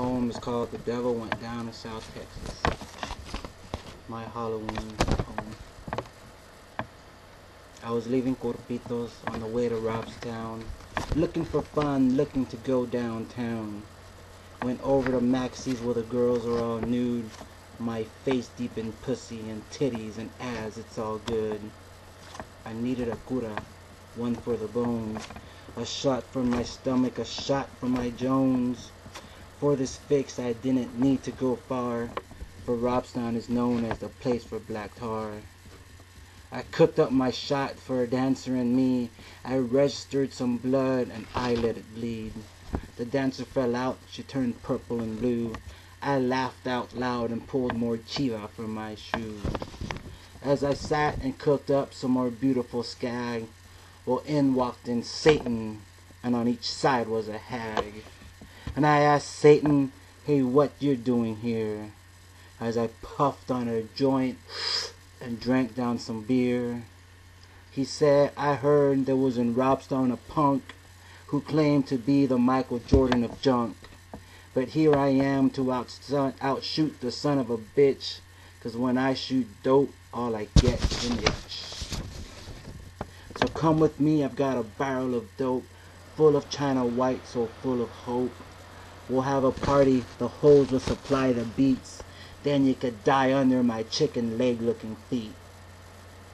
home is called The Devil Went Down in South Texas. My Halloween home. I was leaving Corpitos on the way to Robstown, looking for fun, looking to go downtown. Went over to Maxie's where the girls are all nude, my face deep in pussy and titties and ass, it's all good. I needed a cura, one for the bones, a shot for my stomach, a shot for my Jones. For this fix I didn't need to go far, for Robstown is known as the place for black tar. I cooked up my shot for a dancer and me. I registered some blood and I let it bleed. The dancer fell out, she turned purple and blue. I laughed out loud and pulled more chiva from my shoe. As I sat and cooked up some more beautiful skag, well, in walked in Satan, and on each side was a hag. And I asked Satan, hey, what you're doing here? As I puffed on a joint and drank down some beer. He said, I heard there was in Robstown a punk who claimed to be the Michael Jordan of junk. But here I am to outshoot the son of a bitch, 'cause when I shoot dope, all I get is an itch. So come with me, I've got a barrel of dope, full of China white, so full of hope. We'll have a party, the hoes will supply the beats, then you could die under my chicken leg looking feet.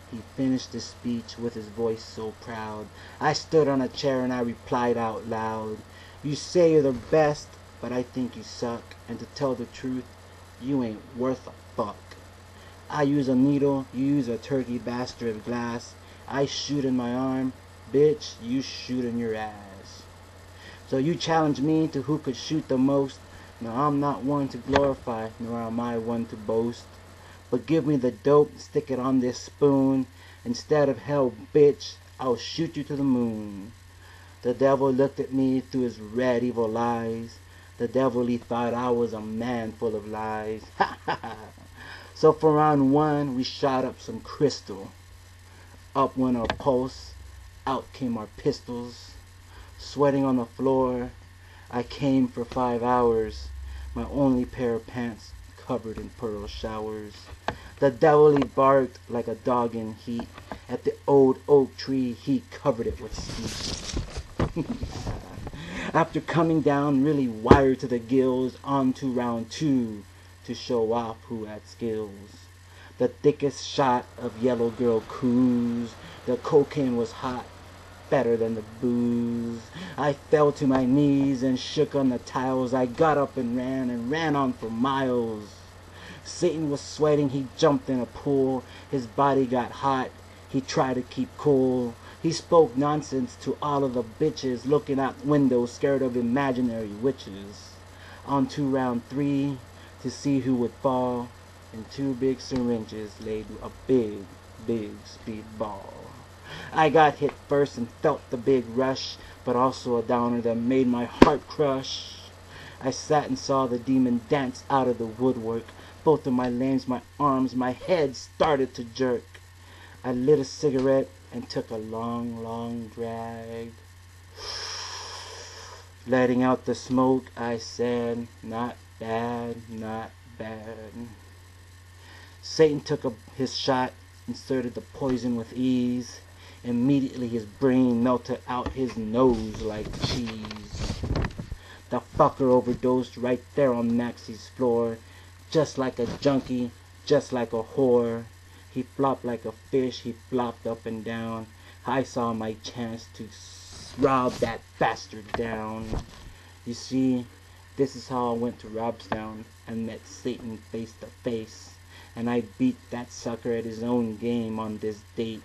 He finished his speech with his voice so proud. I stood on a chair and I replied out loud, you say you're the best, but I think you suck, and to tell the truth, you ain't worth a fuck. I use a needle, you use a turkey bastard of glass. I shoot in my arm, bitch, you shoot in your ass. So you challenge me to who could shoot the most. Now I'm not one to glorify, nor am I one to boast. But give me the dope, stick it on this spoon. Instead of hell, bitch, I'll shoot you to the moon. The devil looked at me through his red evil eyes. The devil, he thought I was a man full of lies. Ha ha ha. So for round one, we shot up some crystal. Up went our pulse, out came our pistols. Sweating on the floor, I came for 5 hours. My only pair of pants covered in pearl showers. The devil, he barked like a dog in heat. At the old oak tree, he covered it with skeet. After coming down really wired to the gills, on to round two to show off who had skills. The thickest shot of yellow girl coos. The cocaine was hot, better than the booze. I fell to my knees and shook on the tiles. I got up and ran on for miles. Satan was sweating, he jumped in a pool. His body got hot, he tried to keep cool. He spoke nonsense to all of the bitches looking out windows scared of imaginary witches. On to round three to see who would fall. And 2 big syringes laid a big, big speedball. I got hit first and felt the big rush, but also a downer that made my heart crush. I sat and saw the demon dance out of the woodwork. Both of my limbs, my arms, my head started to jerk. I lit a cigarette and took a long, long drag. Letting out the smoke, I said, not bad, not bad. Satan took his shot, inserted the poison with ease. Immediately his brain melted out his nose like cheese. The fucker overdosed right there on Maxie's floor. Just like a junkie, just like a whore. He flopped like a fish, he flopped up and down. I saw my chance to rob that bastard down. You see, this is how I went to Robstown and met Satan face to face. And I beat that sucker at his own game on this date.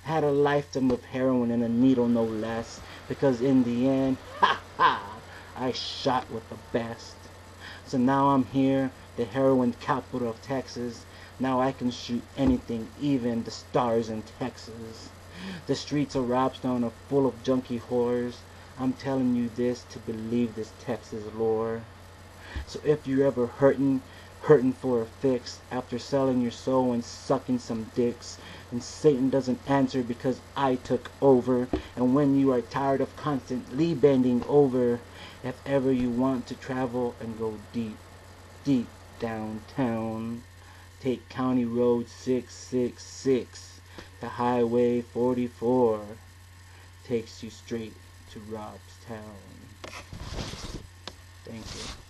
Had a lifetime of heroin and a needle no less. Because in the end, ha ha, I shot with the best. So now I'm here, the heroin capital of Texas. Now I can shoot anything, even the stars in Texas. The streets of Robstown are full of junkie whores. I'm telling you this to believe this Texas lore. So if you're ever hurting, hurting for a fix after selling your soul and sucking some dicks. And Satan doesn't answer because I took over. And when you are tired of constantly bending over, if ever you want to travel and go deep, deep downtown, take County Road 666. The Highway 44 takes you straight to Robstown. Thank you.